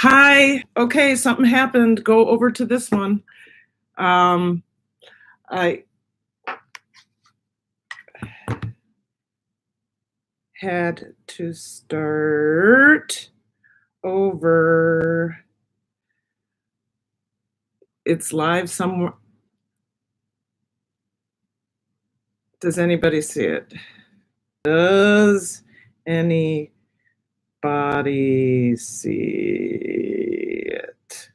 Hi. Okay, something happened. Go over to this one. I had to start over. It's live somewhere. Does anybody see it? Does anybody see it?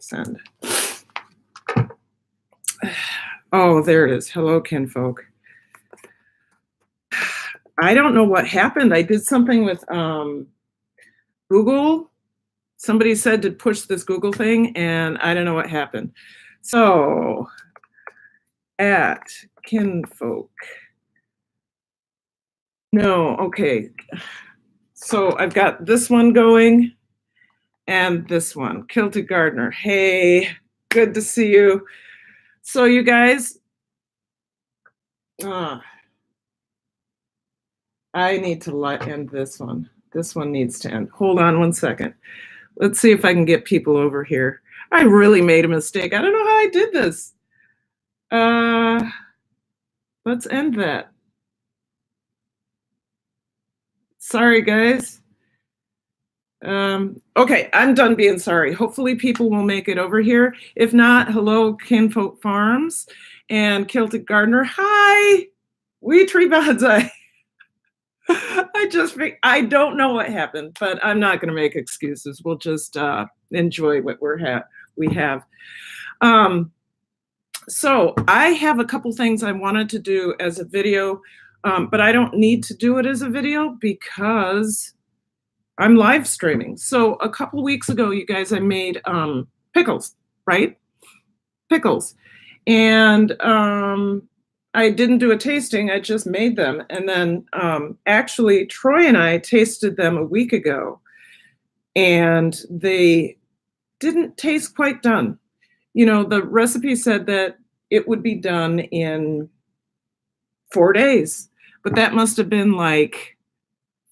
Send. Oh, there it is. Hello, kinfolk. I don't know what happened. I did something with Google. Somebody said to push this Google thing, and I don't know what happened. So, at kinfolk. No, okay. So I've got this one going and this one. Kilted Gardener. Hey, good to see you. So you guys, I need to end this one. This one needs to end. Hold on one second. Let's see if I can get people over here. I really made a mistake. I don't know how I did this. Let's end that. Sorry, guys. Okay, I'm done being sorry. Hopefully people will make it over here. If not, hello, Kinfolk Farms and Kilted Gardener. Hi, we tree bonsai. I don't know what happened, but I'm not going to make excuses. We'll just enjoy what we have. So I have a couple things I wanted to do as a video, but I don't need to do it as a video because I'm live streaming. So a couple weeks ago, you guys, I made pickles, right? Pickles. And I didn't do a tasting, I just made them. And then actually, Troy and I tasted them a week ago, and they didn't taste quite done. You know, the recipe said that it would be done in 4 days, but that must have been like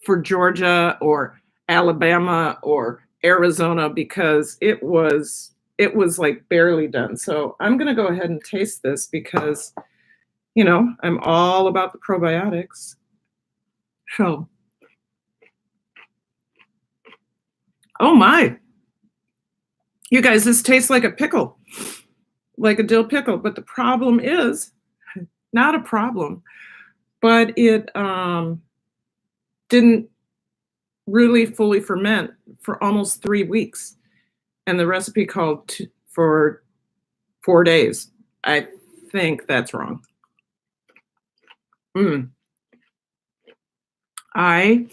for Georgia or Alabama or Arizona, because it was like barely done. So I'm going to go ahead and taste this because, you know, I'm all about the probiotics. So, oh my, you guys, this tastes like a pickle, like a dill pickle. But the problem is, not a problem, but it didn't really fully ferment for almost 3 weeks. And the recipe called for 4 days. I think that's wrong. I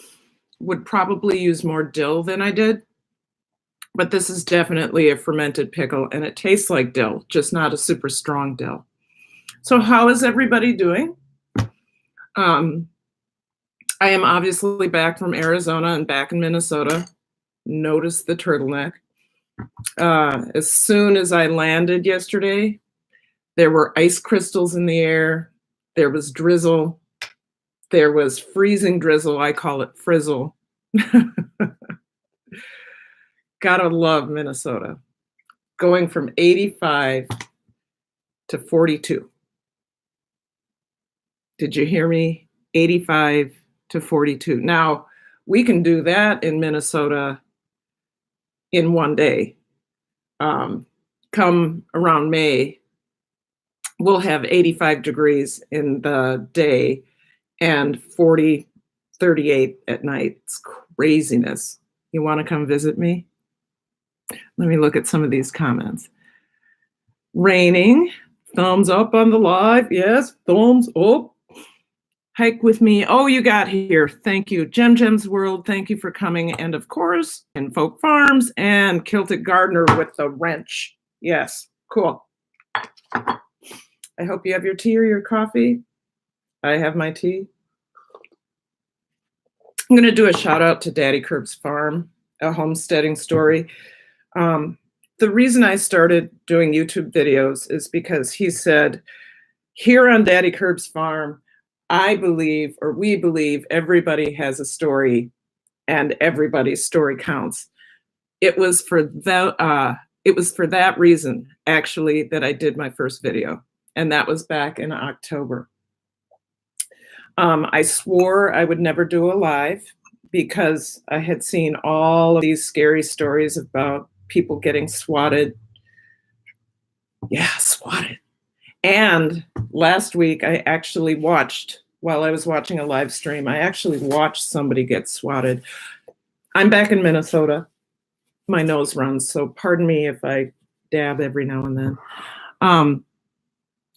would probably use more dill than I did, but this is definitely a fermented pickle, and it tastes like dill, just not a super strong dill. So how is everybody doing? I am obviously back from Arizona and back in Minnesota. Notice the turtleneck. As soon as I landed yesterday, there were ice crystals in the air. There was drizzle. There was freezing drizzle. I call it frizzle. Gotta love Minnesota. Going from 85 to 42. Did you hear me? 85 to 42. Now, we can do that in Minnesota in 1 day. Come around May, we'll have 85 degrees in the day and 40, 38 at night. It's craziness. You want to come visit me? Let me look at some of these comments. Raining, thumbs up on the live. Yes, thumbs up. Hike with me. Oh, you got here. Thank you. Gem's World, thank you for coming. And of course, Kinfolk Farms and Kilted Gardener with the wrench. Yes, cool. I hope you have your tea or your coffee. I have my tea. I'm going to do a shout out to Daddy Curb's Farm, a homesteading story. The reason I started doing YouTube videos is because he said, here on Daddy Curb's Farm, I believe, or we believe, everybody has a story and everybody's story counts. it was for that reason, actually, that I did my first video, and that was back in October. I swore I would never do a live because I had seen all of these scary stories about people getting swatted. Yeah, swatted. And last week, I actually watched, while I was watching a live stream, I actually watched somebody get swatted. I'm back in Minnesota. My nose runs, so pardon me if I dab every now and then.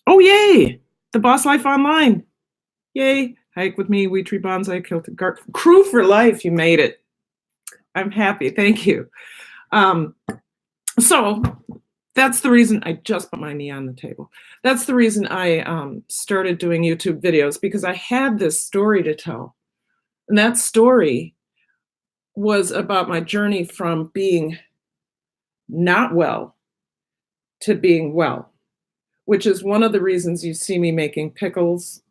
Oh, yay! The Boss Life Online. Yay. Hike with me, We Tree Bonsai, Kilted Garden. Crew for life, you made it. I'm happy. Thank you. So that's the reason I just put my knee on the table. That's the reason I started doing YouTube videos, because I had this story to tell. And that story was about my journey from being not well to being well, which is one of the reasons you see me making pickles.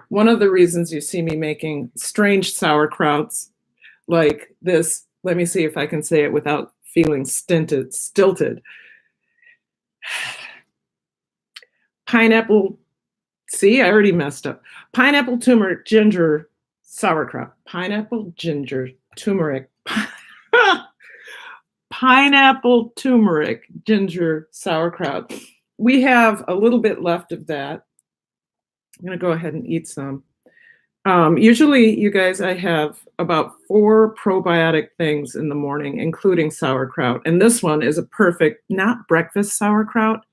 One of the reasons you see me making strange sauerkrauts like this. Let me see if I can say it without feeling stilted. Pineapple, see, I already messed up. Pineapple, turmeric, ginger, sauerkraut. Pineapple, ginger, turmeric. Pineapple, turmeric, ginger, sauerkraut. We have a little bit left of that. I'm going to go ahead and eat some. Usually, you guys, I have about 4 probiotic things in the morning, including sauerkraut. And this one is a perfect, not breakfast sauerkraut,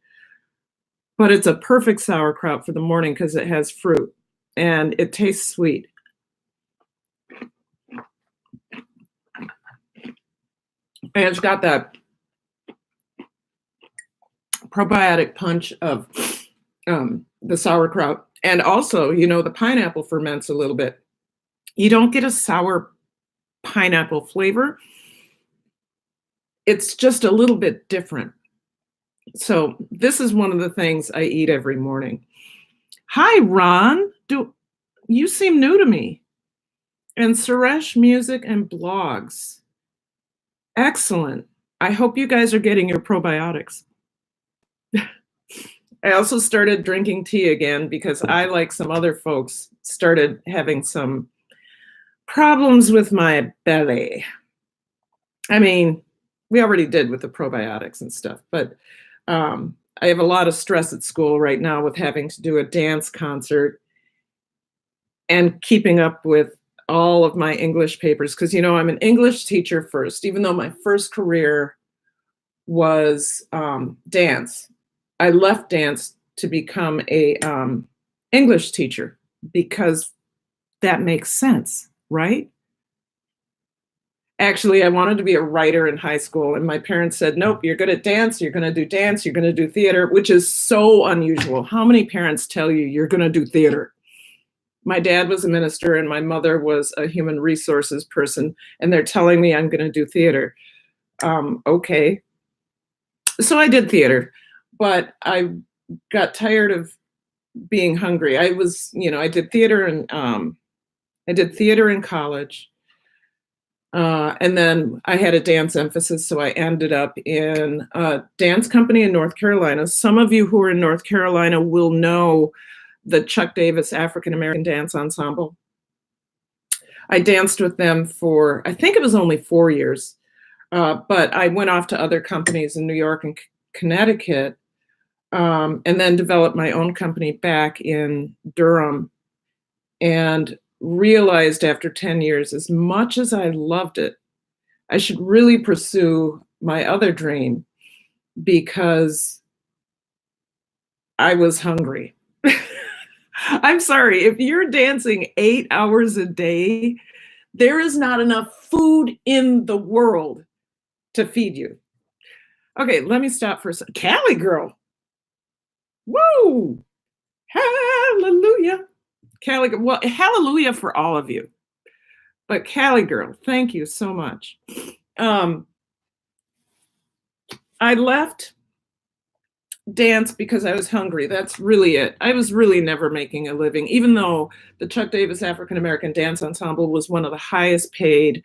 but it's a perfect sauerkraut for the morning because it has fruit and it tastes sweet. And it's got that probiotic punch of the sauerkraut. And also, you know, the pineapple ferments a little bit. You don't get a sour pineapple flavor. It's just a little bit different. So this is one of the things I eat every morning. Hi, Ron. You seem new to me. And Suresh Music and Blogs. Excellent. I hope you guys are getting your probiotics. I also started drinking tea again because I, like some other folks, started having some problems with my belly. I mean, we already did with the probiotics and stuff, but I have a lot of stress at school right now with having to do a dance concert and keeping up with all of my English papers. Because, you know, I'm an English teacher first, even though my first career was dance. I left dance to become a English teacher because that makes sense, right? Actually, I wanted to be a writer in high school, and my parents said, nope, you're good at dance, you're going to do dance, you're going to do theater, which is so unusual. How many parents tell you you're going to do theater? My dad was a minister, and my mother was a human resources person, and they're telling me I'm going to do theater. Okay. So I did theater, but I got tired of being hungry. I was, you know, I did theater in college. And then I had a dance emphasis, so I ended up in a dance company in North Carolina. Some of you who are in North Carolina will know the Chuck Davis African American Dance Ensemble. I danced with them for, I think it was only 4 years, but I went off to other companies in New York and Connecticut, and then developed my own company back in Durham, and realized after 10 years, as much as I loved it, I should really pursue my other dream because I was hungry. I'm sorry, if you're dancing 8 hours a day, there is not enough food in the world to feed you. Okay, let me stop for a second. Cali girl. Woo! Hallelujah. Cali, well, hallelujah for all of you. But Cali girl, thank you so much. I left dance because I was hungry. That's really it. I was really never making a living, even though the Chuck Davis African American Dance Ensemble was one of the highest paid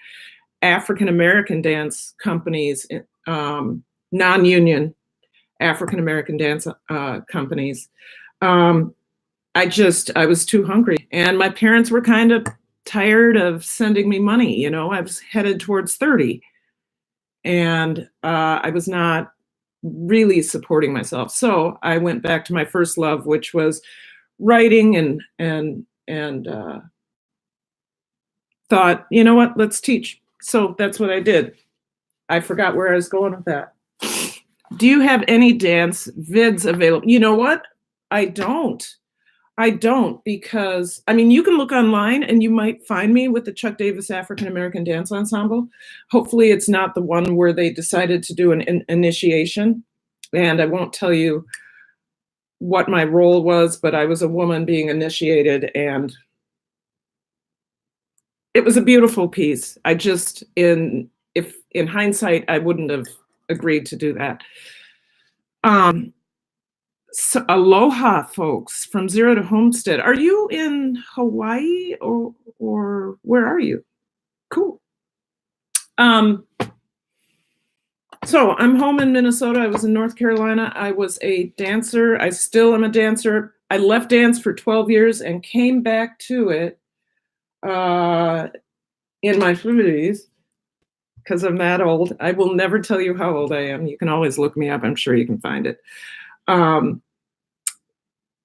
African American dance companies, non-union African American dance companies. Um, I was too hungry, and my parents were kind of tired of sending me money. You know, I was headed towards 30, and I was not really supporting myself. So I went back to my first love, which was writing, and thought, you know what, let's teach. So that's what I did. I forgot where I was going with that. Do you have any dance vids available? You know what? I don't. I don't, because I mean, you can look online and you might find me with the Chuck Davis African American Dance Ensemble. Hopefully, it's not the one where they decided to do an initiation. And I won't tell you what my role was, but I was a woman being initiated, and it was a beautiful piece. I just, if in hindsight, I wouldn't have agreed to do that. So aloha, folks, from Zero to Homestead. Are you in Hawaii or where are you? Cool. So I'm home in Minnesota. I was in North Carolina. I was a dancer. I still am a dancer. I left dance for 12 years and came back to it in my 50s because I'm that old. I will never tell you how old I am. You can always look me up. I'm sure you can find it.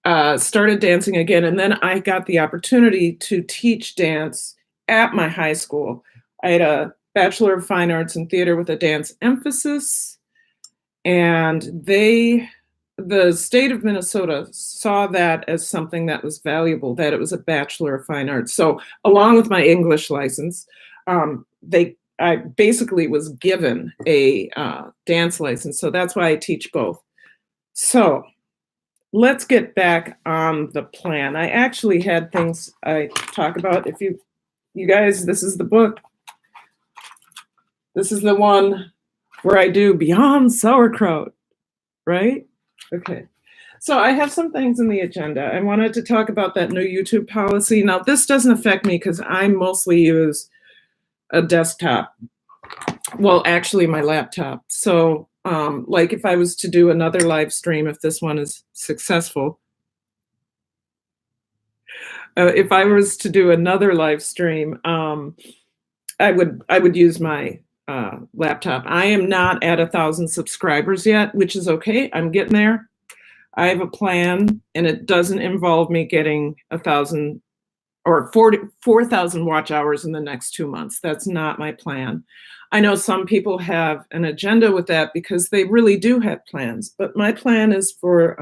Started dancing again, and then I got the opportunity to teach dance at my high school. I had a Bachelor of Fine Arts in Theater with a dance emphasis, and the state of Minnesota saw that as something that was valuable, that it was a Bachelor of Fine Arts. So along with my English license, I basically was given a dance license. So that's why I teach both. So let's get back on the plan. I actually had things I talk about. If you guys, this is the book. This is the one where I do Beyond Sauerkraut, right? Okay. So I have some things in the agenda. I wanted to talk about that new YouTube policy. Now, this doesn't affect me because I mostly use a desktop. Well, actually, my laptop. So like if I was to do another live stream, if this one is successful, if I was to do another live stream, I would use my laptop. I am not at 1,000 subscribers yet, which is okay. I'm getting there. I have a plan, and it doesn't involve me getting 1,000 or 4,000 watch hours in the next 2 months. That's not my plan. I know some people have an agenda with that because they really do have plans, but my plan is for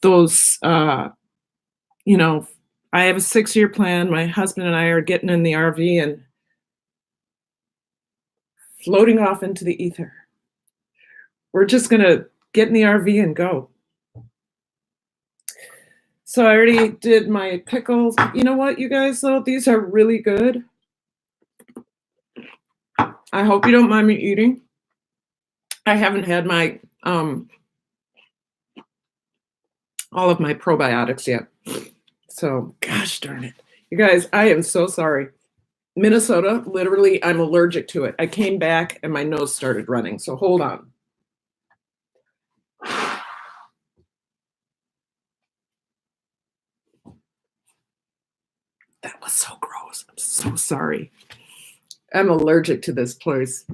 those, you know, I have a 6-year plan. My husband and I are getting in the RV and floating off into the ether. We're just going to get in the RV and go. So I already did my pickles. You know what, you guys, though? These are really good. I hope you don't mind me eating. I haven't had my all of my probiotics yet. So, gosh darn it. You guys, I am so sorry. Minnesota, literally, I'm allergic to it. I came back and my nose started running. So hold on. That was so gross. I'm so sorry. I'm allergic to this place.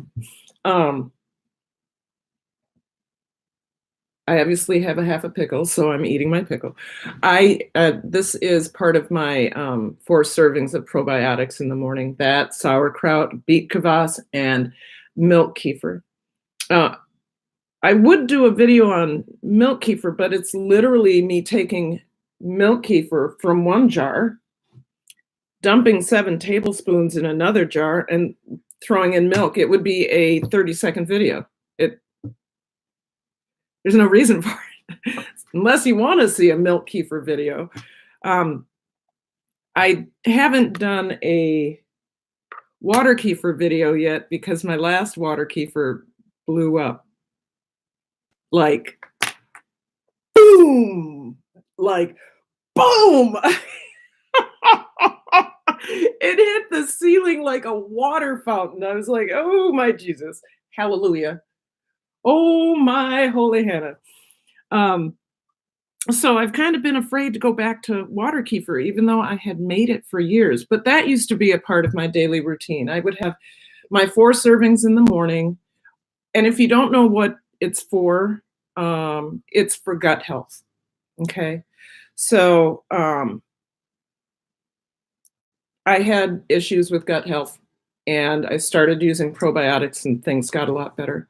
I obviously have a half a pickle, so I'm eating my pickle. This is part of my 4 servings of probiotics in the morning. That, sauerkraut, beet kvass, and milk kefir. I would do a video on milk kefir, but it's literally me taking milk kefir from one jar, dumping 7 tablespoons in another jar, and throwing in milk. It would be a 30-second video. There's no reason for it, unless you want to see a milk kefir video. I haven't done a water kefir video yet because my last water kefir blew up. Like, boom! Like, boom! It hit the ceiling like a water fountain. I was like, "Oh my Jesus. Hallelujah. Oh my holy Hannah." Um, so I've kind of been afraid to go back to water kefir, even though I had made it for years. But that used to be a part of my daily routine. I would have my 4 servings in the morning. And if you don't know what it's for gut health. Okay. So I had issues with gut health and I started using probiotics and things got a lot better.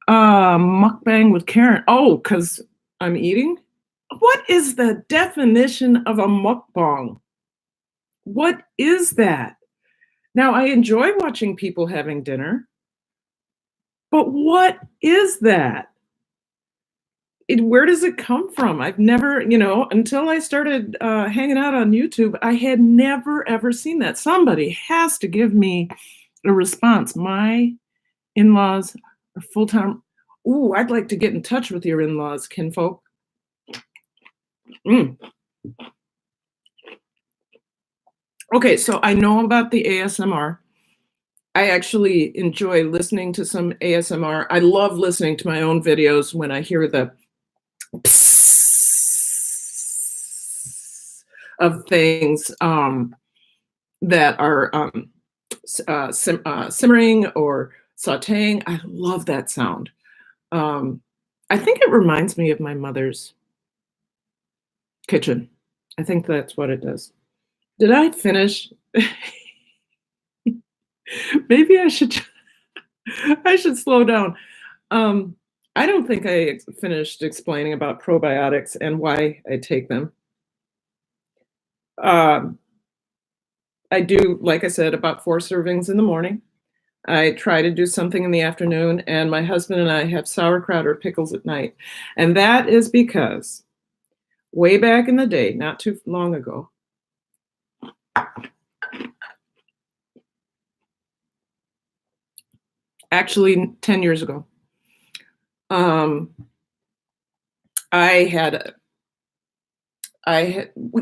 Mukbang with Karen. Oh, because I'm eating? What is the definition of a mukbang? What is that? Now, I enjoy watching people having dinner, but what is that? Where does it come from? I've never, until I started hanging out on YouTube, I had never, ever seen that. Somebody has to give me a response. My in-laws are full-time. Ooh, I'd like to get in touch with your in-laws, kinfolk. Okay, so I know about the ASMR. I actually enjoy listening to some ASMR. I love listening to my own videos when I hear the psss of things that are simmering or sauteing. I love that sound. I think it reminds me of my mother's kitchen. I think that's what it does. Did I finish? Maybe I should slow down. I don't think I finished explaining about probiotics and why I take them. I do, like I said, about 4 servings in the morning. I try to do something in the afternoon, and my husband and I have sauerkraut or pickles at night. And that is because way back in the day, not too long ago, actually 10 years ago,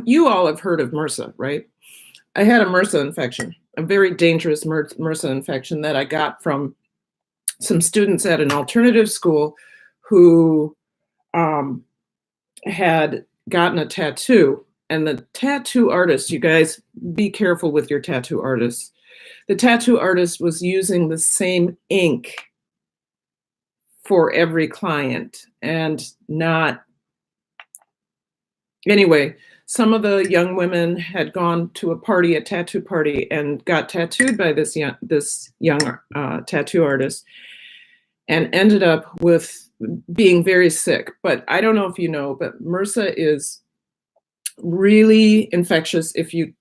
you all have heard of MRSA, right? I had a MRSA infection, a very dangerous MRSA infection that I got from some students at an alternative school who had gotten a tattoo. And the tattoo artist, you guys, be careful with your tattoo artists. The tattoo artist was using the same ink for every client and not. Anyway, some of the young women had gone to a tattoo party, and got tattooed by this young tattoo artist, and ended up with being very sick. But I don't know if you know, but MRSA is really infectious if you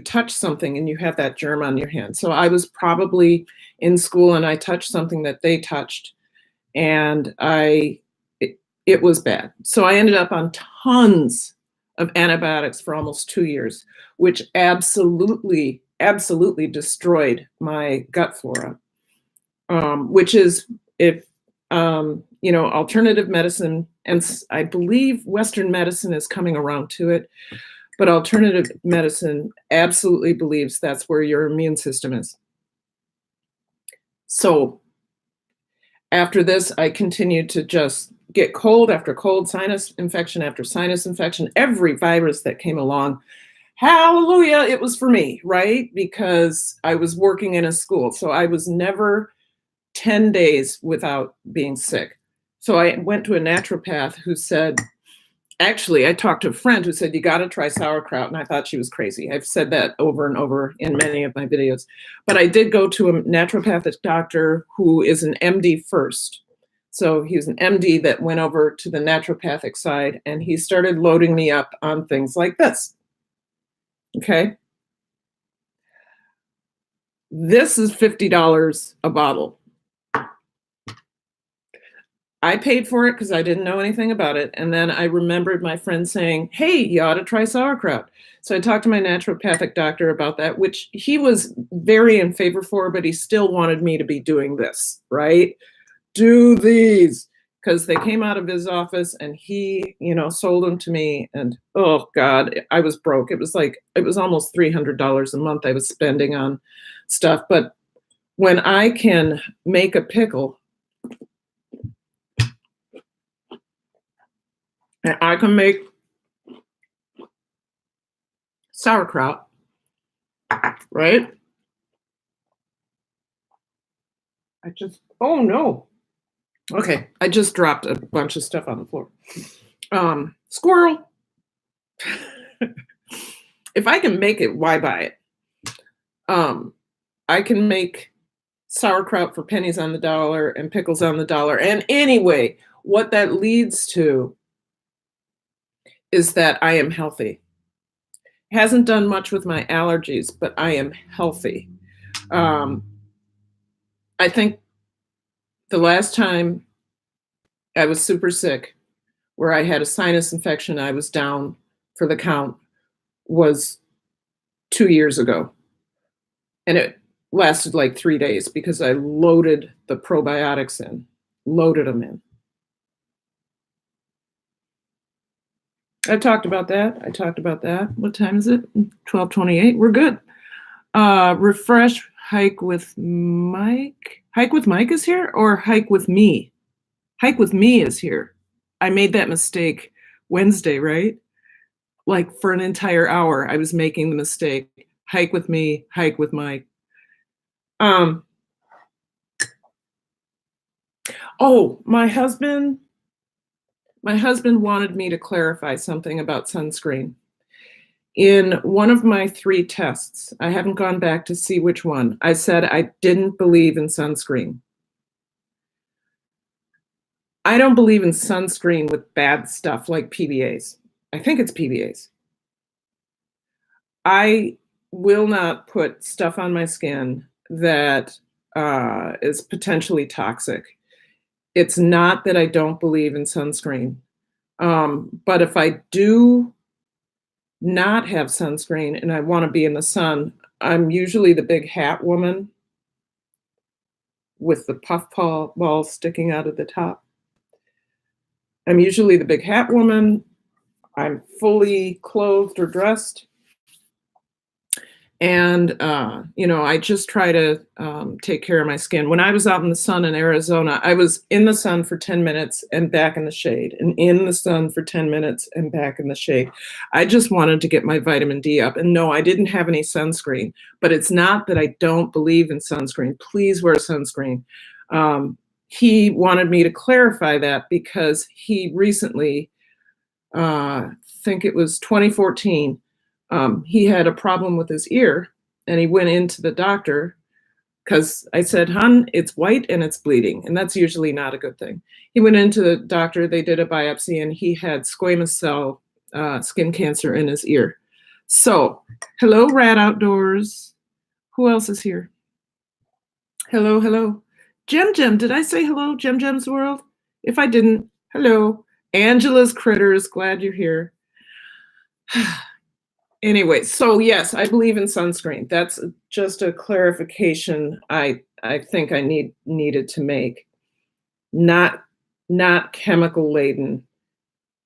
touch something and you have that germ on your hand. So I was probably in school and I touched something that they touched, and it was bad. So I ended up on tons of antibiotics for almost 2 years, which absolutely destroyed my gut flora. Which is, if alternative medicine, and I believe Western medicine is coming around to it, but alternative medicine absolutely believes that's where your immune system is. So after this, I continued to just get cold after cold, sinus infection after sinus infection, every virus that came along. Hallelujah, it was for me, right? Because I was working in a school. So I was never 10 days without being sick. So I went to a naturopath who said, actually, I talked to a friend who said, you got to try sauerkraut. And I thought she was crazy. I've said that over and over in many of my videos. But I did go to a naturopathic doctor who is an MD first. So he was an MD that went over to the naturopathic side, and he started loading me up on things like this. Okay. This is $50 a bottle. I paid for it because I didn't know anything about it. And then I remembered my friend saying, hey, you ought to try sauerkraut. So I talked to my naturopathic doctor about that, which he was very in favor for, but he still wanted me to be doing this, right? Do these, because they came out of his office and he, sold them to me. And oh God, I was broke. It was almost $300 a month I was spending on stuff. But when I can make a pickle, and I can make sauerkraut, right? Oh no. Okay, I just dropped a bunch of stuff on the floor. Squirrel. If I can make it, why buy it? I can make sauerkraut for pennies on the dollar and pickles on the dollar. And anyway, what that leads to is that I am healthy. Hasn't done much with my allergies, but I am healthy. I think the last time I was super sick, where I had a sinus infection, I was down for the count, was 2 years ago. And it lasted like 3 days because I loaded the probiotics in, loaded them in. I talked about that. What time is it? 12:28. We're good. Refresh, hike with Mike. Hike with Mike is here, or hike with me? Hike with me is here. I made that mistake Wednesday, right? Like for an entire hour, I was making the mistake. Hike with me, hike with Mike. Oh, my husband wanted me to clarify something about sunscreen. In one of my 3 tests, I haven't gone back to see which one, I said I didn't believe in sunscreen. I don't believe in sunscreen with bad stuff like PBAs. I think it's PBAs. I will not put stuff on my skin that is potentially toxic. It's not that I don't believe in sunscreen. But if I do not have sunscreen and I want to be in the sun, I'm usually the big hat woman with the puffball ball sticking out of the top. I'm usually the big hat woman. I'm fully clothed or dressed. And, I just try to take care of my skin. When I was out in the sun in Arizona, I was in the sun for 10 minutes and back in the shade, and in the sun for 10 minutes and back in the shade. I just wanted to get my vitamin D up. And no, I didn't have any sunscreen, but it's not that I don't believe in sunscreen. Please wear sunscreen. He wanted me to clarify that because he recently, think it was 2014, he had a problem with his ear, and he went into the doctor because I said, "Hun, it's white and it's bleeding," and that's usually not a good thing. He went into the doctor, they did a biopsy, and he had squamous cell skin cancer in his ear. So, hello, Rat Outdoors. Who else is here? Hello, hello. Gem, did I say hello, Gem's World? If I didn't, hello. Angela's Critters, glad you're here. Anyway, so yes, I believe in sunscreen. That's just a clarification I think I needed to make. Not chemical laden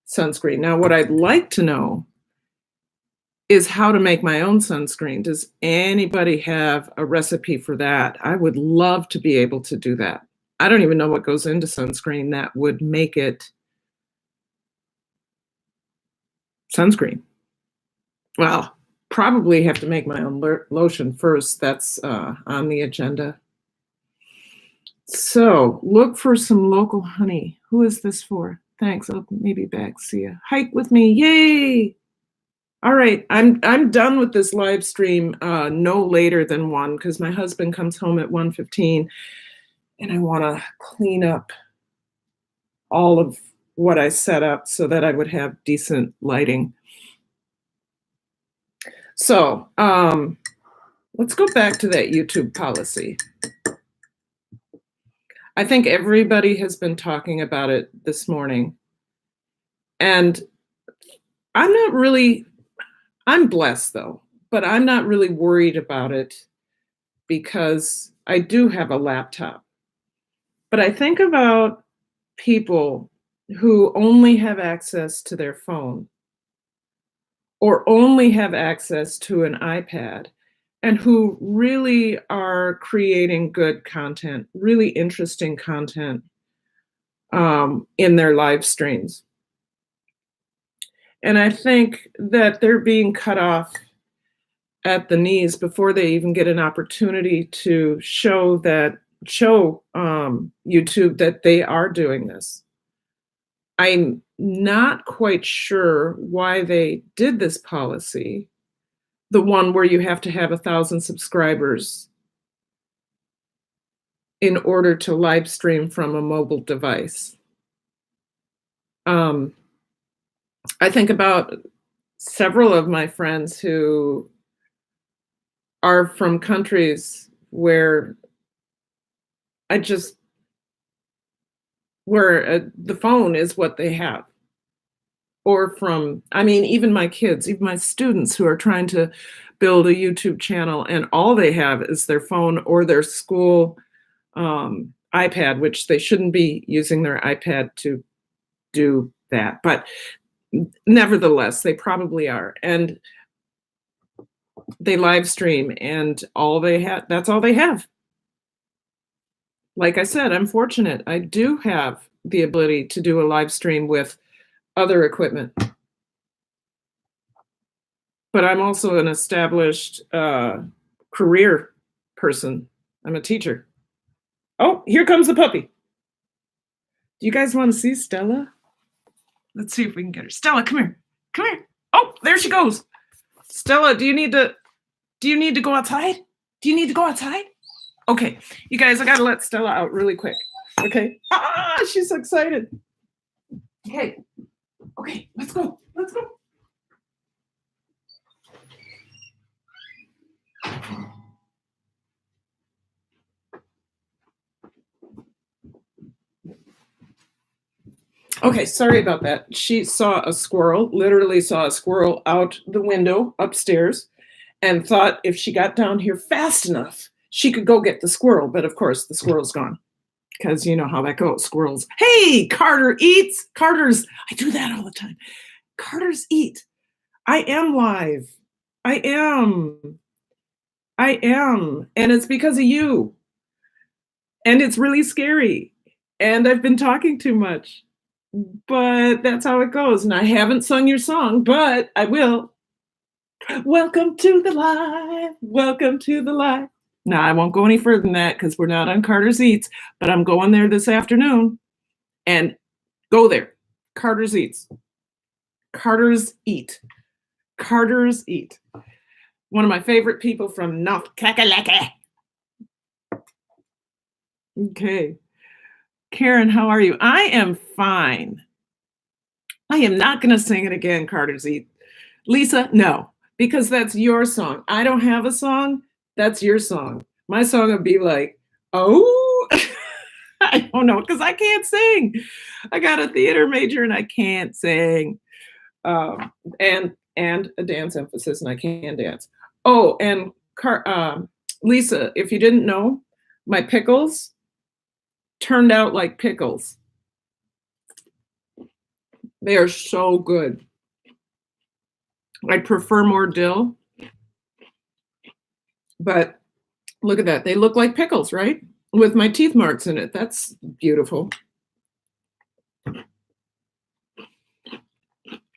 sunscreen. Now, what I'd like to know is how to make my own sunscreen. Does anybody have a recipe for that? I would love to be able to do that. I don't even know what goes into sunscreen that would make it sunscreen. Well, probably have to make my own lotion first. That's on the agenda. So look for some local honey. Who is this for? Thanks. I'll maybe back. See ya. Hike with me. Yay! All right. I'm done with this live stream no later than 1 because my husband comes home at 1:15 and I want to clean up all of what I set up so that I would have decent lighting. So let's go back to that YouTube policy. I think everybody has been talking about it this morning. And I'm blessed though, but I'm not really worried about it because I do have a laptop. But I think about people who only have access to their phone or only have access to an iPad and who really are creating good content, really interesting content in their live streams. And I think that they're being cut off at the knees before they even get an opportunity to show YouTube that they are doing this. I'm not quite sure why they did this policy, the one where you have to have 1,000 subscribers in order to live stream from a mobile device. I think about several of my friends who are from countries where the phone is what they have. Or even my kids, even my students who are trying to build a YouTube channel and all they have is their phone or their school iPad, which they shouldn't be using their iPad to do that. But nevertheless, they probably are. And they live stream and that's all they have. Like I said, I'm fortunate. I do have the ability to do a live stream with other equipment. But I'm also an established career person. I'm a teacher. Oh, here comes the puppy. Do you guys want to see Stella? Let's see if we can get her. Stella, come here. Come here. Oh, there she goes. Stella, do you need to go outside? Do you need to go outside? Okay, you guys, I gotta let Stella out really quick. Okay. She's so excited. Okay. Okay, let's go. Let's go. Okay, sorry about that. She saw a squirrel, literally saw a squirrel out the window upstairs and thought if she got down here fast enough, she could go get the squirrel. But of course, the squirrel's gone because you know how that goes, squirrels. Hey, Carter eats. I do that all the time. Carter's eat. I am live. I am. And it's because of you. And it's really scary. And I've been talking too much. But that's how it goes. And I haven't sung your song, but I will. Welcome to the live. Welcome to the live. Now, I won't go any further than that because we're not on Carter's Eats, but I'm going there this afternoon. And go there. Carter's Eats. Carter's Eat. Carter's Eat. One of my favorite people from North Kakalaka. Okay. Karen, how are you? I am fine. I am not going to sing it again, Carter's Eat. Lisa, no, because that's your song. I don't have a song. That's your song. My song would be like, oh, I don't know, because I can't sing. I got a theater major and I can't sing. And a dance emphasis, and I can dance. Oh, and Lisa, if you didn't know, my pickles turned out like pickles. They are so good. I prefer more dill, but look at that. They look like pickles, right? With my teeth marks in it. That's beautiful.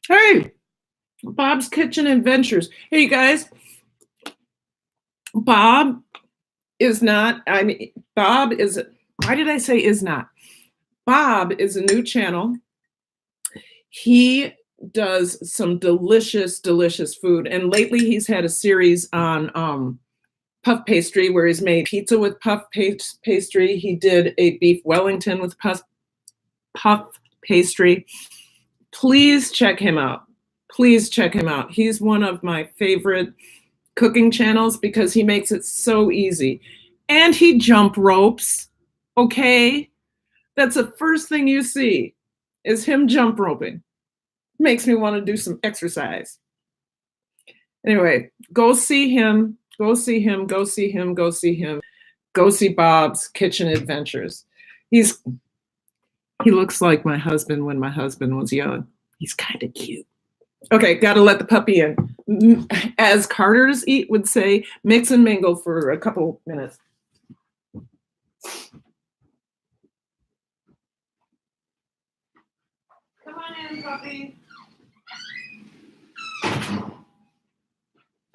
Hey, Bob's Kitchen Adventures. Hey, you guys. Bob is not, why did I say is not? Bob is a new channel. He does some delicious, delicious food. And lately he's had a series on puff pastry where he's made pizza with puff pastry. He did a beef Wellington with puff pastry. Please check him out. Please check him out. He's one of my favorite cooking channels because he makes it so easy. And he jump ropes. Okay? That's the first thing you see is him jump roping. Makes me want to do some exercise. Anyway, go see him. Go see him. Go see him. Go see him. Go see Bob's Kitchen Adventures. He looks like my husband when my husband was young. He's kind of cute. Okay, got to let the puppy in. As Carter's Eat would say, mix and mingle for a couple minutes. Come on in, puppy.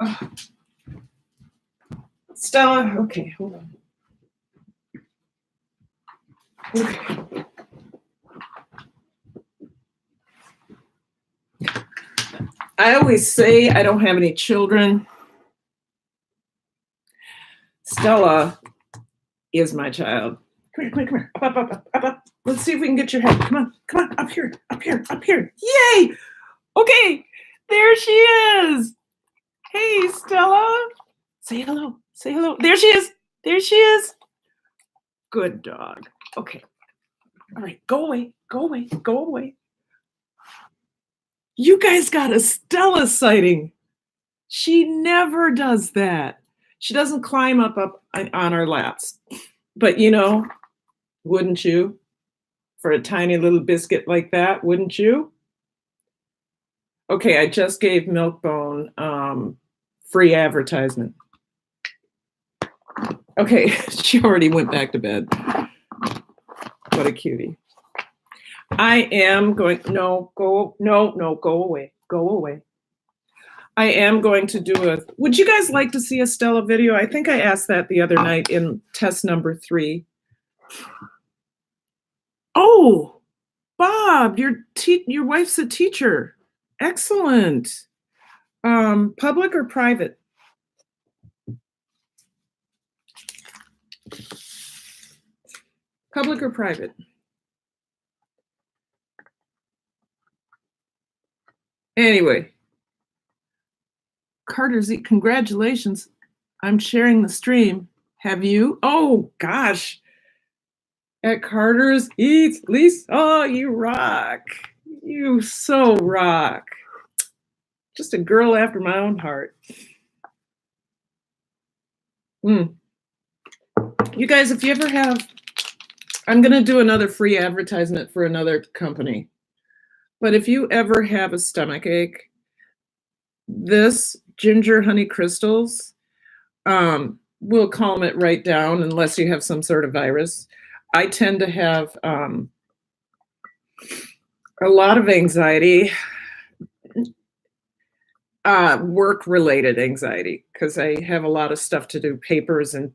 Oh. Stella, okay, hold on. Okay. I always say I don't have any children. Stella is my child. Come here, come here, come here. Up, up, up, up, up. Let's see if we can get your head. Come on, up here, up here, up here. Yay! Okay, there she is. Hey, Stella. Say hello, say hello. There she is, there she is. Good dog. Okay. All right, go away, go away, go away. You guys got a Stella sighting. She never does that. She doesn't climb up on our laps. But you know, wouldn't you? For a tiny little biscuit like that, wouldn't you? Okay, I just gave Milkbone free advertisement. Okay, she already went back to bed. What a cutie. I am going, no, go away, go away. I am going to do would you guys like to see a Stella video? I think I asked that the other night in test number 3. Oh, Bob, your wife's a teacher. Excellent. Public or private? Public or private? Anyway, Carter's Eat, congratulations. I'm sharing the stream. Have you? Oh, gosh. At Carter's Eats, Lisa, you rock. You so rock. Just a girl after my own heart. You guys, if you ever have, I'm going to do another free advertisement for another company. But if you ever have a stomach ache, this ginger honey crystals will calm it right down unless you have some sort of virus. I tend to have a lot of anxiety, work-related anxiety, because I have a lot of stuff to do, papers and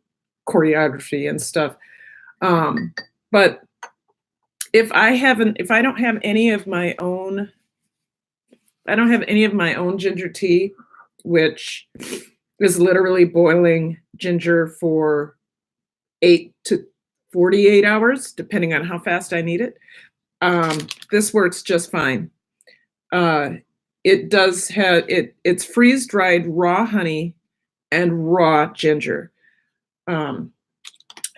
choreography and stuff. But if I don't have any of my own, ginger tea, which is literally boiling ginger for 8 to 48 hours, depending on how fast I need it. This works just fine. It does have it's freeze-dried raw honey and raw ginger. And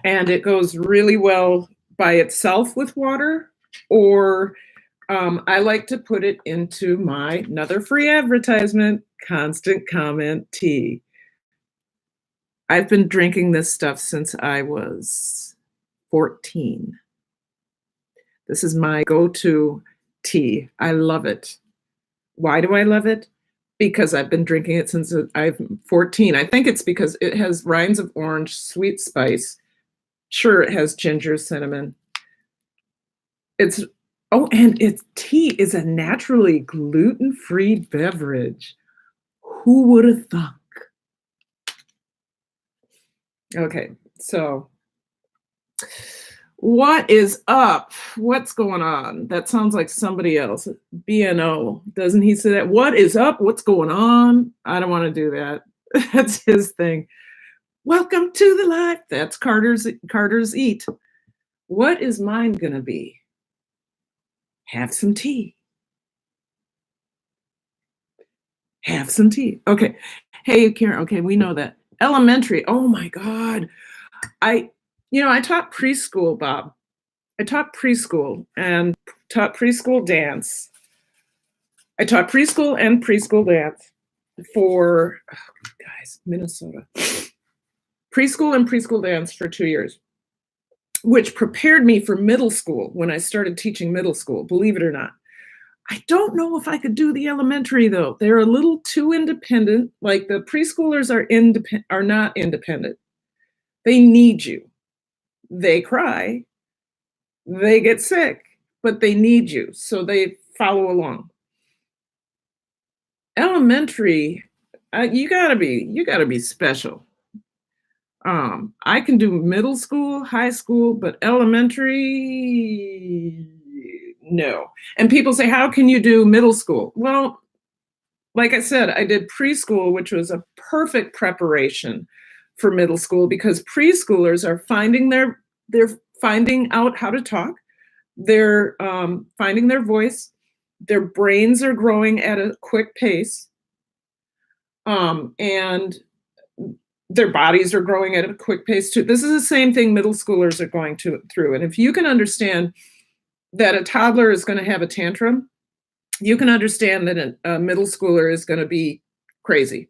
it goes really well by itself with water, or I like to put it into my another free advertisement, Constant Comment tea. I've been drinking this stuff since I was 14. This is my go-to tea. I love it. Why do I love it? Because I've been drinking it since I'm 14. I think it's because it has rinds of orange, sweet spice. Sure, it has ginger, cinnamon. And tea is a naturally gluten-free beverage. Who would have thunk? Okay, so what is up? What's going on? That sounds like somebody else. BNO, doesn't he say that? What is up? What's going on? I don't want to do that. That's his thing. Welcome to the live. That's Carter's Eat. What is mine gonna be? Have some tea. Have some tea. Okay. Hey, Karen. Okay, we know that. Elementary. Oh my God. I taught preschool, Bob. I taught preschool and taught preschool dance. I taught preschool and preschool dance for, Minnesota. Preschool and preschool dance for 2 years. which prepared me for middle school when I started teaching middle school, believe it or not. I don't know if I could do the elementary though. They're a little too independent. Like the preschoolers are not independent. They need you. They cry, they get sick, but they need you. So they follow along. Elementary, you gotta be special. I can do middle school, high school, but elementary, no. And people say, how can you do middle school? Well, like I said, I did preschool, which was a perfect preparation for middle school because preschoolers are they're finding out how to talk, they're finding their voice, their brains are growing at a quick pace, and their bodies are growing at a quick pace too. This is the same thing middle schoolers are going through. And if you can understand that a toddler is going to have a tantrum, you can understand that a middle schooler is going to be crazy.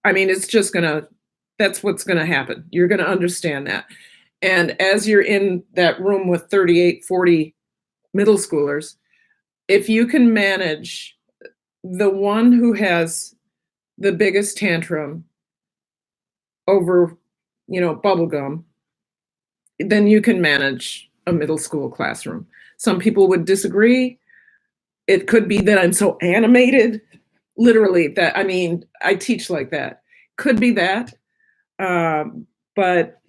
I mean, that's what's going to happen. You're going to understand that. And as you're in that room with 38, 40 middle schoolers, if you can manage the one who has the biggest tantrum over, bubble gum, then you can manage a middle school classroom. Some people would disagree. It could be that I'm so animated, literally, that I teach like that. Could be that. But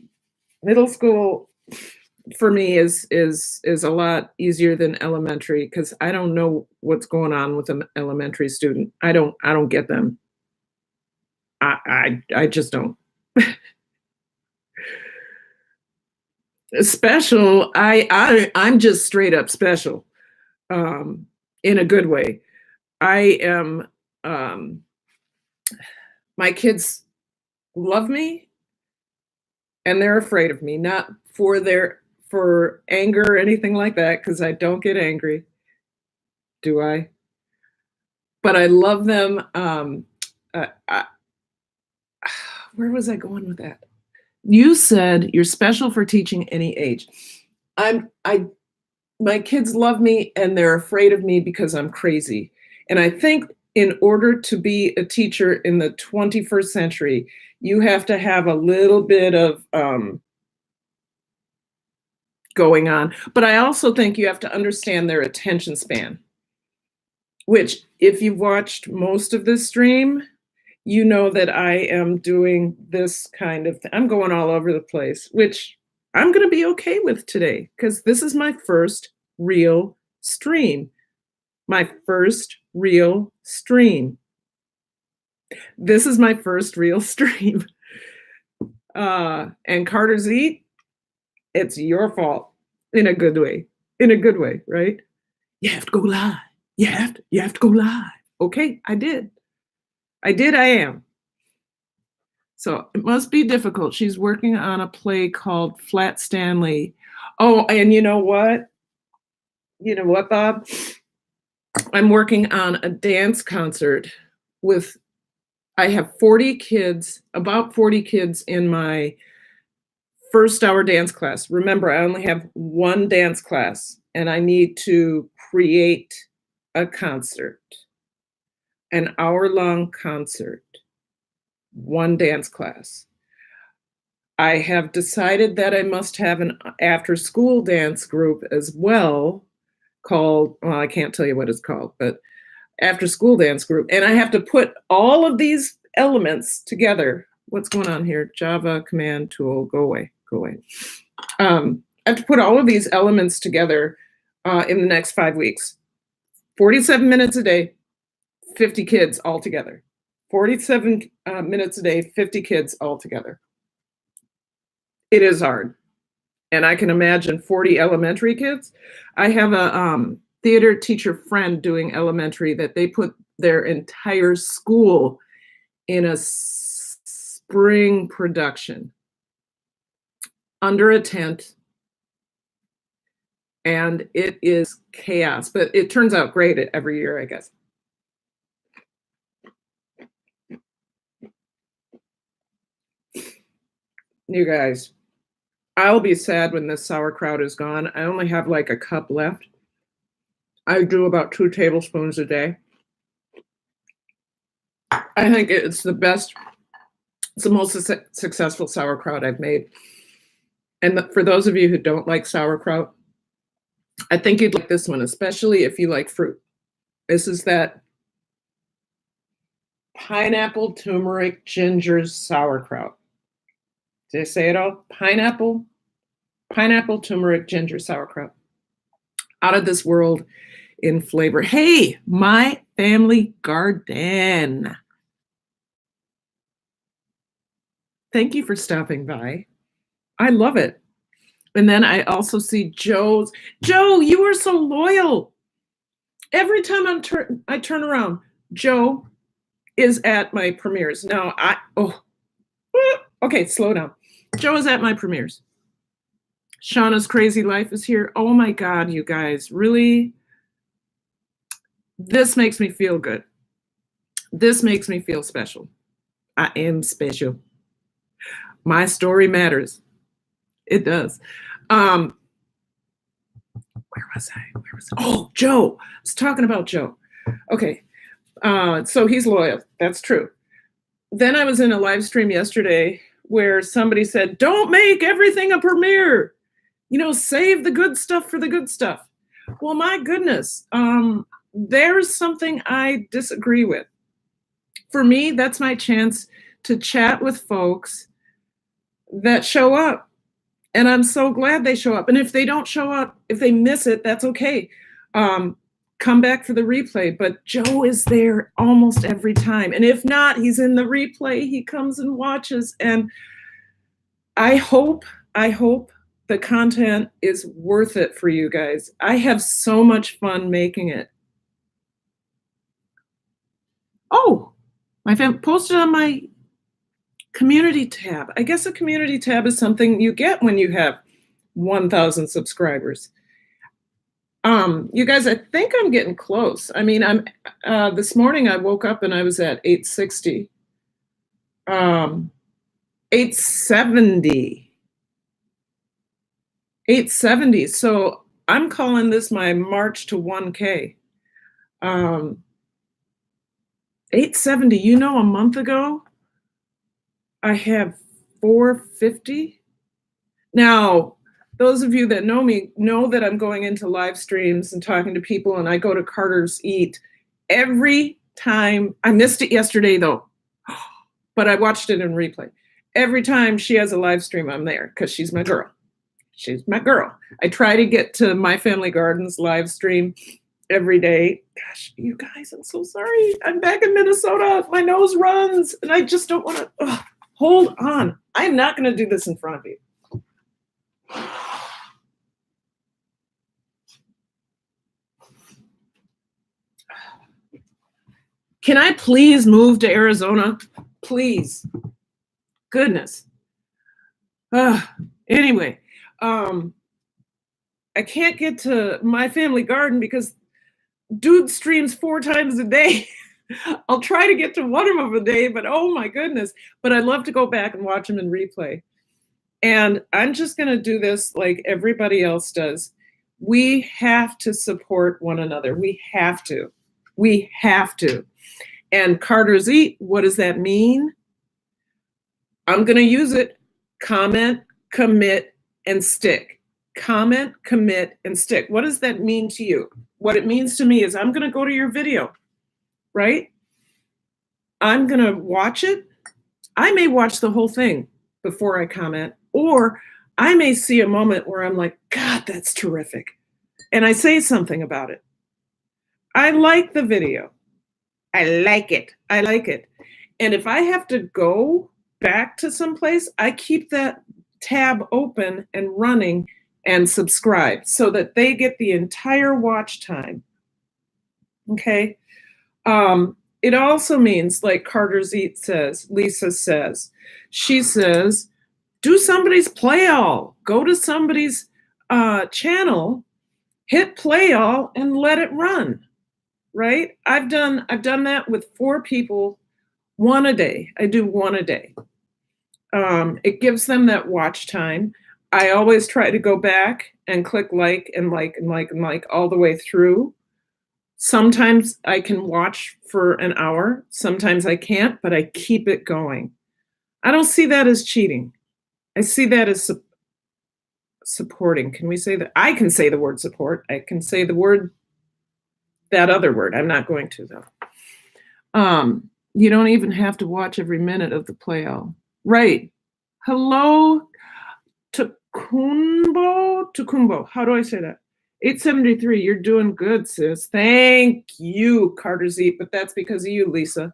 middle school for me is a lot easier than elementary because I don't know what's going on with an elementary student. I don't get them. I just don't. Special, I'm just straight up special, in a good way. I am. My kids love me, and they're afraid of me. Not for anger or anything like that, because I don't get angry. Do I? But I love them. Where was I going with that? You said you're special for teaching any age. I my kids love me and they're afraid of me because I'm crazy. And I think in order to be a teacher in the 21st century, you have to have a little bit of going on. But I also think you have to understand their attention span, which, if you've watched most of this stream, you know that I am doing this kind of thing. I'm going all over the place, which I'm going to be okay with today because this is my first real stream. My first real stream. This is my first real stream. And Carter Z, it's your fault in a good way. In a good way, right? You have to go live. You have to go live. Okay, I did. I am. So it must be difficult. She's working on a play called Flat Stanley. Oh, and you know what? You know what, Bob? I'm working on a dance concert I have 40 kids, about 40 kids in my first hour dance class. Remember, I only have one dance class and I need to create a concert, an hour-long concert, one dance class. I have decided that I must have an after-school dance group as well called, well, I can't tell you what it's called, but after-school dance group. And I have to put all of these elements together. What's going on here? Java command tool, go away. I have to put all of these elements together in the next 5 weeks. 47 minutes a day, 50 kids all together. 47 minutes a day, 50 kids all together. It is hard. And I can imagine 40 elementary kids. I have a theater teacher friend doing elementary that they put their entire school in a spring production under a tent. And it is chaos, but it turns out great every year, I guess. You guys, I'll be sad when this sauerkraut is gone. I only have like a cup left. I do about 2 tablespoons a day. I think it's the best, it's the most successful sauerkraut I've made. And for those of you who don't like sauerkraut, I think you'd like this one, especially if you like fruit. This is that pineapple, turmeric, ginger sauerkraut. Did I say it all? Pineapple, turmeric, ginger sauerkraut. Out of this world in flavor. Hey, my family garden. Thank you for stopping by. I love it. And then I also see Joe's. Joe, you are so loyal. Every time I turn around, Joe is at my premieres. Now, okay, slow down. Joe is at my premieres. Shauna's Crazy Life is here. Oh my God, you guys, really? This makes me feel good. This makes me feel special. I am special. My story matters. It does. Where was I? Oh, Joe. I was talking about Joe. Okay. So he's loyal. That's true. Then I was in a live stream yesterday where somebody said, don't make everything a premiere. Save the good stuff for the good stuff. Well, my goodness. There's something I disagree with. For me, that's my chance to chat with folks that show up. And I'm so glad they show up. And if they don't show up, if they miss it, that's okay. Come back for the replay. But Joe is there almost every time. And if not, he's in the replay. He comes and watches. And I hope the content is worth it for you guys. I have so much fun making it. Oh, my family posted on my community tab. I guess a community tab is something you get when you have 1,000 subscribers. You guys, I think I'm getting close. I mean, this morning I woke up and I was at 860. 870. 870. So I'm calling this my march to 1K. 870. A month ago, I have 450. Now, those of you that know me know that I'm going into live streams and talking to people, and I go to Carter's Eat every time. I missed it yesterday, though, but I watched it in replay. Every time she has a live stream, I'm there because she's my girl. She's my girl. I try to get to My Family Garden's live stream every day. Gosh, you guys, I'm so sorry. I'm back in Minnesota. My nose runs, and I just don't want to. Hold on. I'm not going to do this in front of you. Can I please move to Arizona? Please. Goodness. Anyway, I can't get to My Family Garden because dude streams 4 times a day. I'll try to get to one of them a day, but oh my goodness. But I'd love to go back and watch them in replay. And I'm just going to do this like everybody else does. We have to support one another. We have to. We have to. And Carter's Eat, what does that mean? I'm going to use it. Comment, commit, and stick. Comment, commit, and stick. What does that mean to you? What it means to me is I'm going to go to your video, right? I'm going to watch it. I may watch the whole thing before I comment, or I may see a moment where I'm like, God, that's terrific. And I say something about it. I like the video. I like it. I like it. And if I have to go back to someplace, I keep that tab open and running and subscribe so that they get the entire watch time. Okay. It also means, like Carter's Eat says, Lisa says, she says, do somebody's play all. Go to somebody's channel, hit play all, and let it run. Right? I've done that with 4 people, 1 a day. I do 1 a day. It gives them that watch time. I always try to go back and click like and like and like and like all the way through. Sometimes I can watch for an hour, sometimes I can't, but I keep it going. I don't see that as cheating. I see that as supporting. Can we say that? I can say the word support. I can say the word, that other word. I'm not going to, though. You don't even have to watch every minute of the play-all. Right. Hello, Tukumbo. How do I say that? 873. You're doing good, sis. Thank you, Carter Z. But that's because of you, Lisa.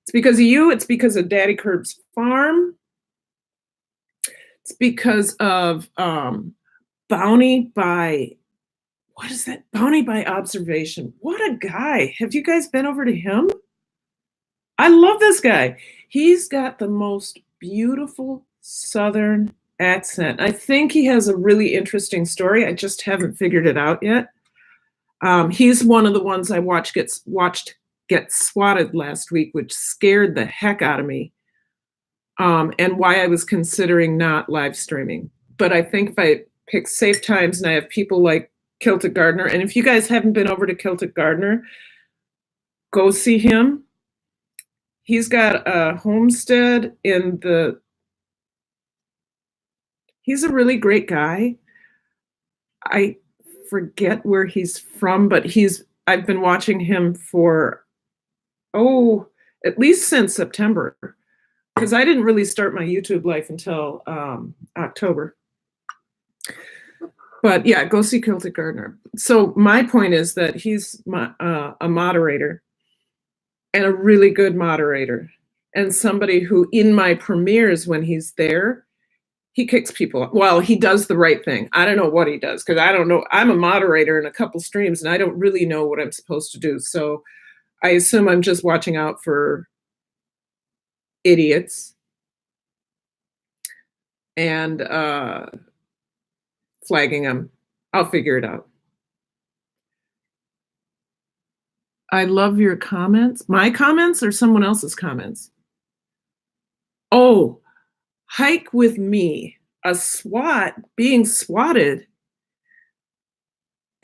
It's because of you. It's because of Daddy Curb's farm. It's because of Bounty by, what is that? Bounty by Observation. What a guy. Have you guys been over to him? I love this guy. He's got the most beautiful Southern accent. I think he has a really interesting story. I just haven't figured it out yet. He's one of the ones I watched get swatted last week, which scared the heck out of me, and why I was considering not live streaming. But I think if I pick safe times and I have people like Kilted Gardner, and if you guys haven't been over to Kilted Gardner, go see him. He's got a homestead he's a really great guy. I forget where he's from, but I've been watching him for, at least since September, because I didn't really start my YouTube life until October. But yeah, go see Kilted Gardner. So my point is that he's a moderator, and a really good moderator, and somebody who in my premieres, when he's there, he kicks people. Well, he does the right thing. I don't know what he does, because I don't know. I'm a moderator in a couple streams and I don't really know what I'm supposed to do. So I assume I'm just watching out for idiots and flagging them. I'll figure it out. I love your comments. My comments or someone else's comments? Oh, hike with me. A SWAT, being swatted.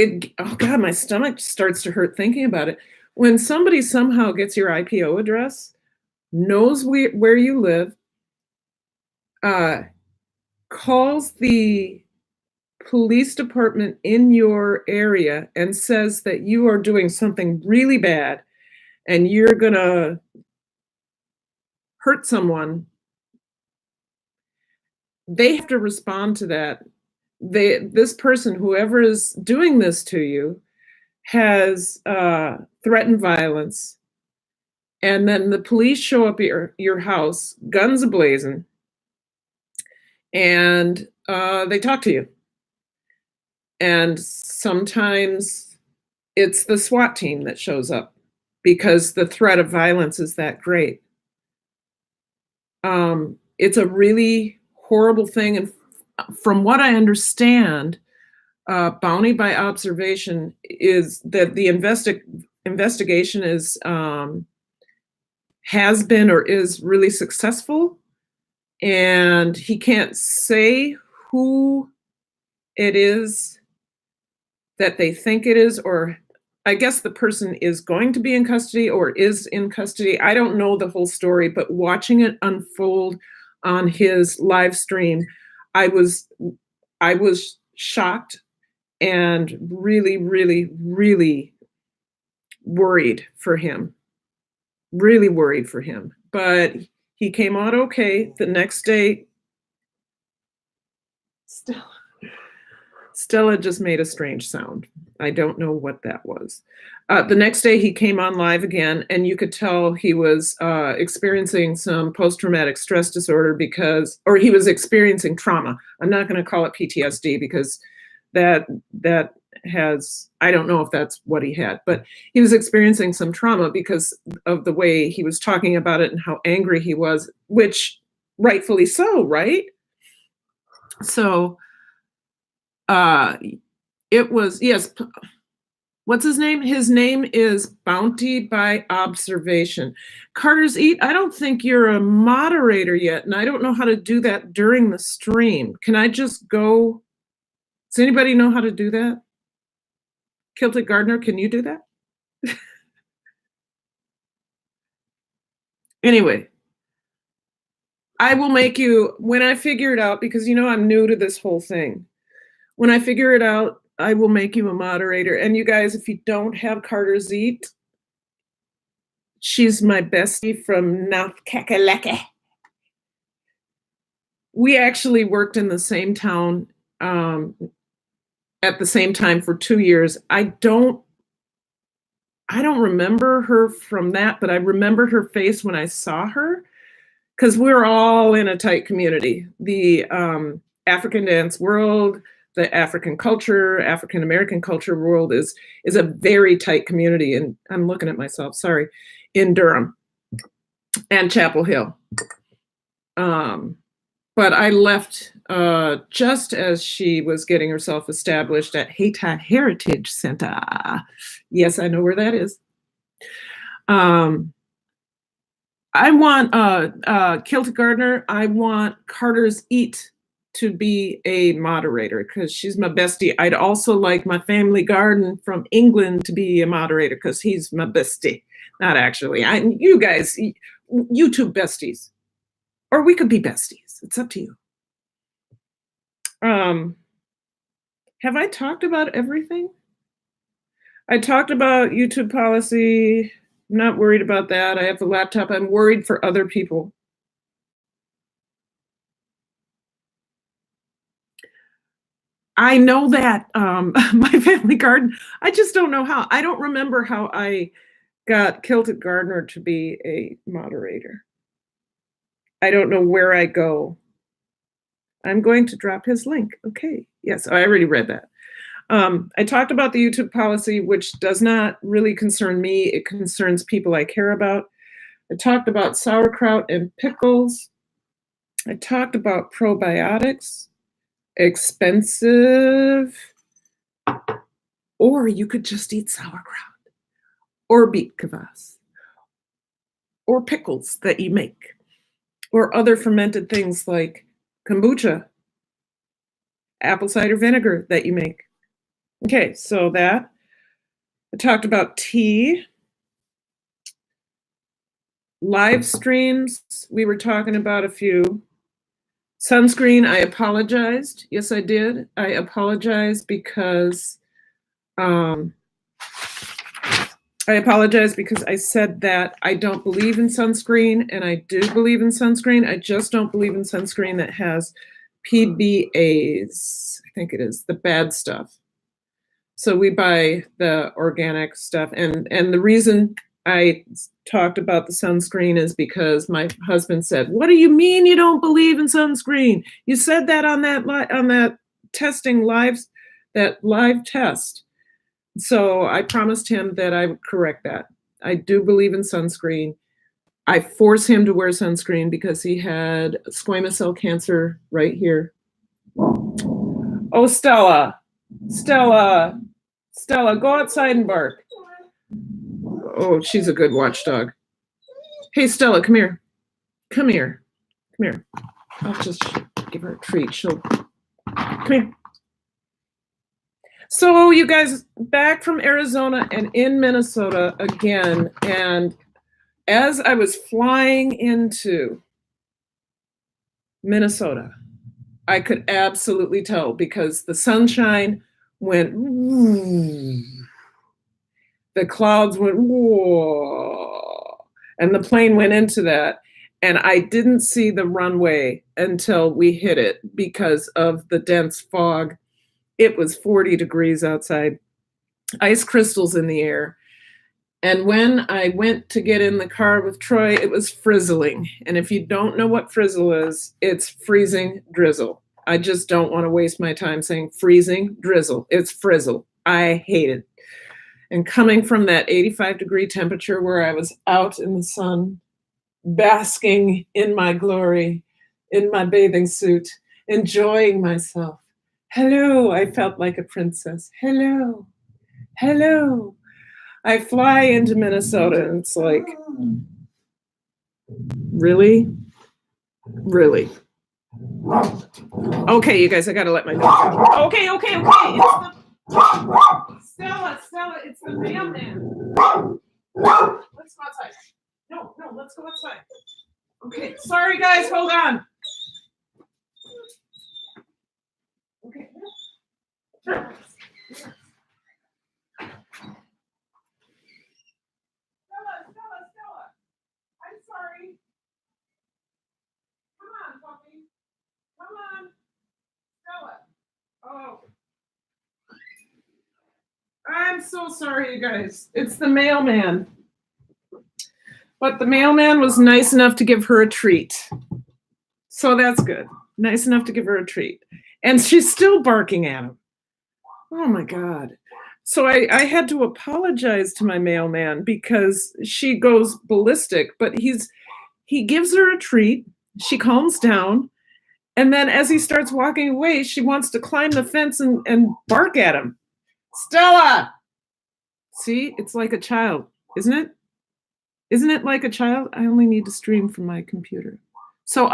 Oh God, my stomach starts to hurt thinking about it. When somebody somehow gets your IPO address, knows where you live, calls the police department in your area and says that you are doing something really bad and you're gonna hurt someone, they have to respond to that. This person, whoever is doing this to you, has threatened violence, and then the police show up at your house, guns a-blazing, and they talk to you. And sometimes it's the SWAT team that shows up because the threat of violence is that great. It's a really horrible thing. And from what I understand, Bounty by Observation is that the investigation has been or is really successful. And he can't say who it is that they think it is, or I guess the person is going to be in custody or is in custody. I don't know the whole story, but watching it unfold on his live stream, I was shocked and really, really, really worried for him. Really worried for him. But he came out okay. The next day, Stella just made a strange sound. I don't know what that was. The next day he came on live again, and you could tell he was experiencing some post-traumatic stress disorder or he was experiencing trauma. I'm not going to call it PTSD because that has, I don't know if that's what he had, but he was experiencing some trauma because of the way he was talking about it and how angry he was, which rightfully so, right? So it was, yes, What's his name? His name is Bounty by Observation. Carter's Eat, I don't think you're a moderator yet, and I don't know how to do that during the stream. Can I just go? Does anybody know how to do that? Kilted Gardener, can you do that? Anyway, I will make you, when I figure it out, because I'm new to this whole thing. When I figure it out, I will make you a moderator. And you guys, if you don't have Carter's Eat, she's my bestie from North Kakalaka. We actually worked in the same town at the same time for 2 years. I don't remember her from that, but I remembered her face when I saw her, because we're all in a tight community. The African dance world, the African culture, African American culture world is a very tight community. And I'm looking at myself, sorry, in Durham and Chapel Hill. But I left just as she was getting herself established at Hayti Heritage Center. Yes, I know where that is. I want Kilted Gardener. I want Carter's Eat to be a moderator because she's my bestie. I'd also like my family garden from England to be a moderator because he's my bestie. Not actually. You guys, YouTube besties. Or we could be besties. It's up to you. Have I talked about everything? I talked about YouTube policy. I'm not worried about that. I have the laptop. I'm worried for other people. I know that my family garden, I just don't know how. I don't remember how I got Kilted Gardener to be a moderator. I don't know where I go. I'm going to drop his link. Okay. Yes, I already read that. I talked about the YouTube policy, which does not really concern me. It concerns people I care about. I talked about sauerkraut and pickles. I talked about probiotics. Expensive. Or you could just eat sauerkraut or beet kvass or pickles that you make or other fermented things like kombucha, apple cider vinegar that you make. Okay, so that. I talked about tea. Live streams, we were talking about a few. Sunscreen, I apologized. Yes, I did. I apologized because I said that I don't believe in sunscreen, and I do believe in sunscreen. I just don't believe in sunscreen that has PBAs. I think it is the bad stuff. So we buy the organic stuff, and the reason I talked about the sunscreen is because my husband said, "What do you mean you don't believe in sunscreen? You said that on that testing live test." So I promised him that I would correct that. I do believe in sunscreen. I force him to wear sunscreen because he had squamous cell cancer right here. Oh, Stella, go outside and bark. Oh, she's a good watchdog. Hey, Stella, come here. Come here. I'll just give her a treat. Come here. So you guys, back from Arizona and in Minnesota again. And as I was flying into Minnesota, I could absolutely tell because the sunshine went, the clouds went, whoa, and the plane went into that. And I didn't see the runway until we hit it because of the dense fog. It was 40 degrees outside, ice crystals in the air. And when I went to get in the car with Troy, it was frizzling. And if you don't know what frizzle is, it's freezing drizzle. I just don't want to waste my time saying freezing drizzle. It's frizzle. I hate it. And coming from that 85-degree temperature where I was out in the sun, basking in my glory, in my bathing suit, enjoying myself. Hello, I felt like a princess. Hello. Hello. I fly into Minnesota and it's like, really? Really? Okay, you guys, I gotta let my dog out. Okay. Stella, it's the mailman. Let's go outside. No, let's go outside. Okay, sorry guys, hold on. Okay. Stella, I'm sorry. Come on, puppy. Come on. Stella. Oh. I'm so sorry, you guys. It's the mailman. But the mailman was nice enough to give her a treat. So that's good. Nice enough to give her a treat. And she's still barking at him. Oh my God. So I had to apologize to my mailman because she goes ballistic, but he gives her a treat. She calms down. And then as he starts walking away, she wants to climb the fence and bark at him. Stella! See, it's like a child, isn't it? Isn't it like a child? I only need to stream from my computer. So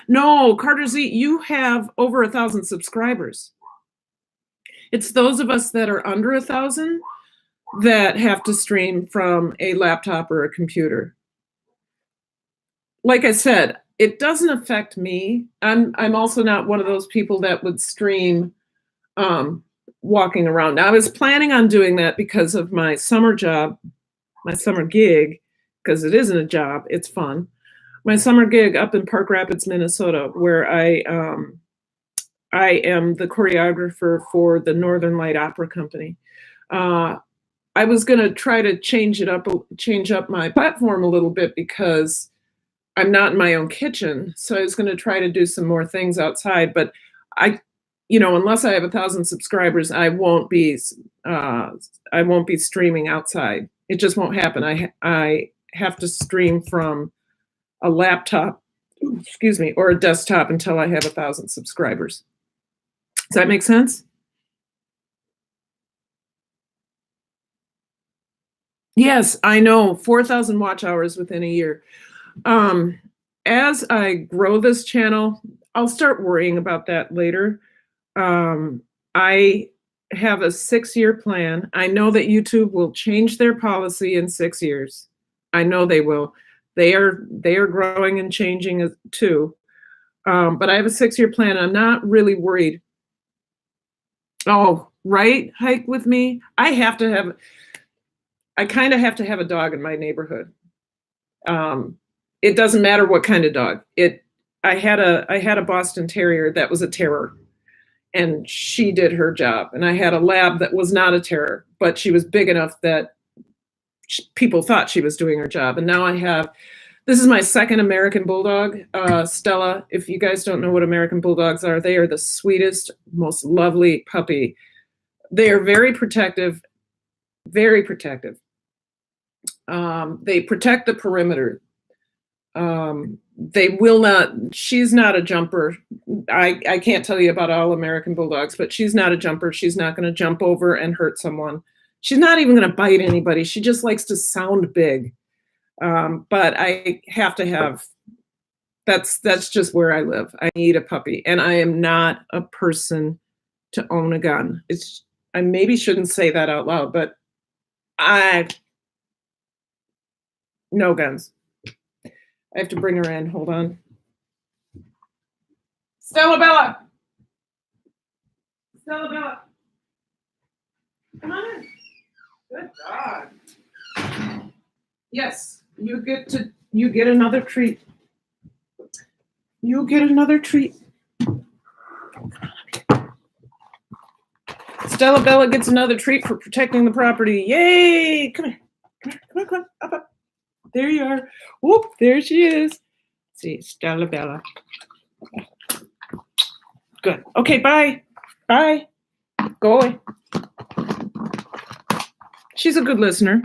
no, Carter Z, you have over 1,000 subscribers. It's those of us that are under 1,000 that have to stream from a laptop or a computer. Like I said, it doesn't affect me. I'm also not one of those people that would stream walking around. Now, I was planning on doing that because of my summer job, my summer gig, because it isn't a job, it's fun. My summer gig up in Park Rapids, Minnesota, where I am the choreographer for the Northern Light Opera Company. I was going to try to change up my platform a little bit because I'm not in my own kitchen. So I was going to try to do some more things outside, but unless I have 1,000 subscribers, I won't be streaming outside. It just won't happen. I have to stream from a laptop, or a desktop until I have 1,000 subscribers. Does that make sense? Yes, I know, 4,000 watch hours within a year. As I grow this channel, I'll start worrying about that later. I have a 6-year plan. I know that YouTube will change their policy in 6 years. I know they will. They are growing and changing too. But I have a 6-year plan. I'm not really worried. Oh, right? Hike with me. I kind of have to have a dog in my neighborhood. It doesn't matter what kind of dog. I had a Boston Terrier that was a terror, and she did her job. And I had a Lab that was not a terror, but she was big enough that people thought she was doing her job. And now this is my second American Bulldog, Stella. If you guys don't know what American Bulldogs are, they are the sweetest, most lovely puppy. They are very protective, very protective. They protect the perimeter. She's not a jumper. I can't tell you about all American Bulldogs, but she's not a jumper. She's not going to jump over and hurt someone. She's not even going to bite anybody. She just likes to sound big. But I have to have, that's just where I live. I need a puppy, and I am not a person to own a gun. I maybe shouldn't say that out loud, but no guns. I have to bring her in. Hold on. Stella Bella. Come on in. Good dog. Yes, you get another treat. You'll get another treat. Stella Bella gets another treat for protecting the property. Yay! Come here. Up. There you are. Whoop, there she is. See, Stella Bella. Good. Okay, bye. Go away. She's a good listener.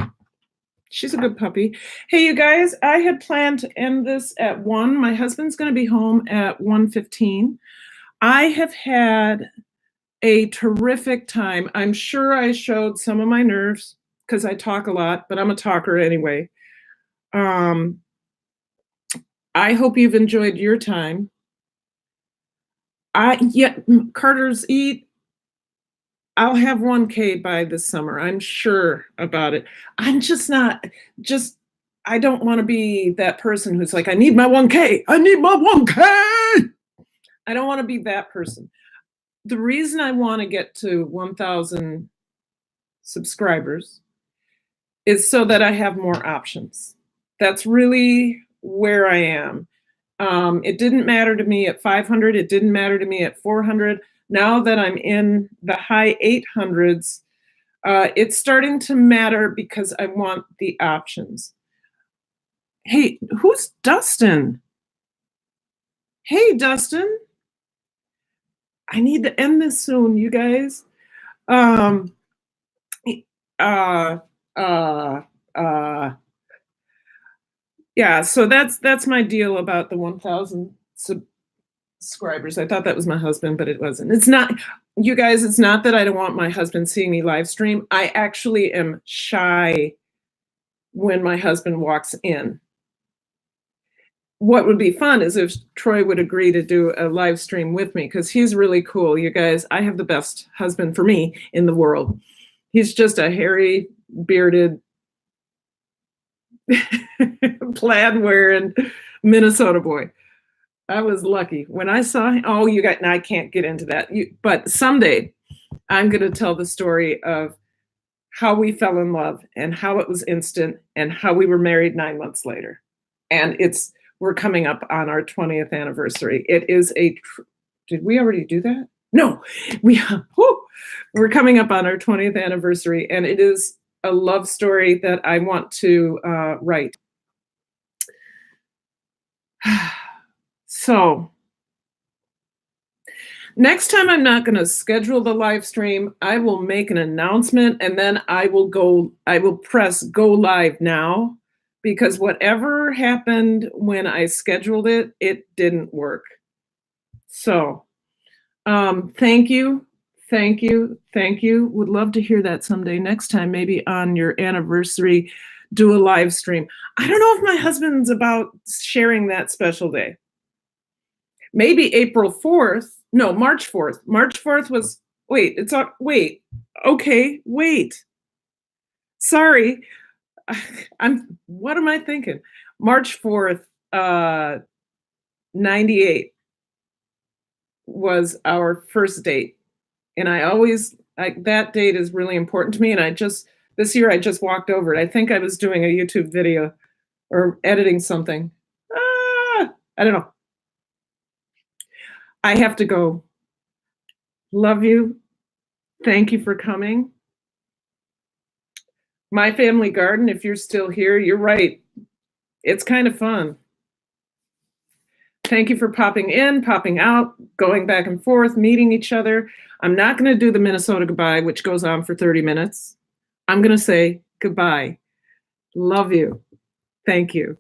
She's a good puppy. Hey, you guys, I had planned to end this at 1. My husband's going to be home at 1:15. I have had a terrific time. I'm sure I showed some of my nerves because I talk a lot, but I'm a talker anyway. Um, I hope you've enjoyed your time. Carter's Eat, I'll have 1K by this summer. I'm sure about it. I'm just not just I don't wanna be that person who's like, "I need my 1K. I need my 1K." I don't wanna be that person. The reason I wanna get to 1,000 subscribers is so that I have more options. That's really where I am. It didn't matter to me at 500, it didn't matter to me at 400. Now that I'm in the high 800s, it's starting to matter because I want the options. Hey, who's Dustin? Hey, Dustin. I need to end this soon, you guys. Um, uh, uh, uh, yeah, so that's my deal about the 1,000 subscribers. I thought that was my husband, but it wasn't. It's not, you guys, it's not that I don't want my husband seeing me live stream. I actually am shy when my husband walks in. What would be fun is if Troy would agree to do a live stream with me because he's really cool. You guys, I have the best husband for me in the world. He's just a hairy, bearded, plaid wearing Minnesota boy. I was lucky when I saw him. Oh, you got, now I can't get into that. But someday I'm going to tell the story of how we fell in love and how it was instant and how we were married 9 months later. And we're coming up on our 20th anniversary. It is did we already do that? No, we're coming up on our 20th anniversary, and it is a love story that I want to write. So next time I'm not going to schedule the live stream. I will make an announcement and then I will press go live now, because whatever happened when I scheduled it, it didn't work. So thank you. Thank you. Thank you. Would love to hear that someday. Next time, maybe on your anniversary, do a live stream. I don't know if my husband's about sharing that special day. Maybe April 4th. No, March 4th. March 4th was, okay, wait. Sorry. What am I thinking? March 4th, 98 was our first date. And that date is really important to me. And this year I just walked over it. I think I was doing a YouTube video or editing something. I don't know. I have to go. Love you. Thank you for coming. My Family Garden, if you're still here, you're right. It's kind of fun. Thank you for popping in, popping out, going back and forth, meeting each other. I'm not going to do the Minnesota goodbye, which goes on for 30 minutes. I'm going to say goodbye. Love you. Thank you.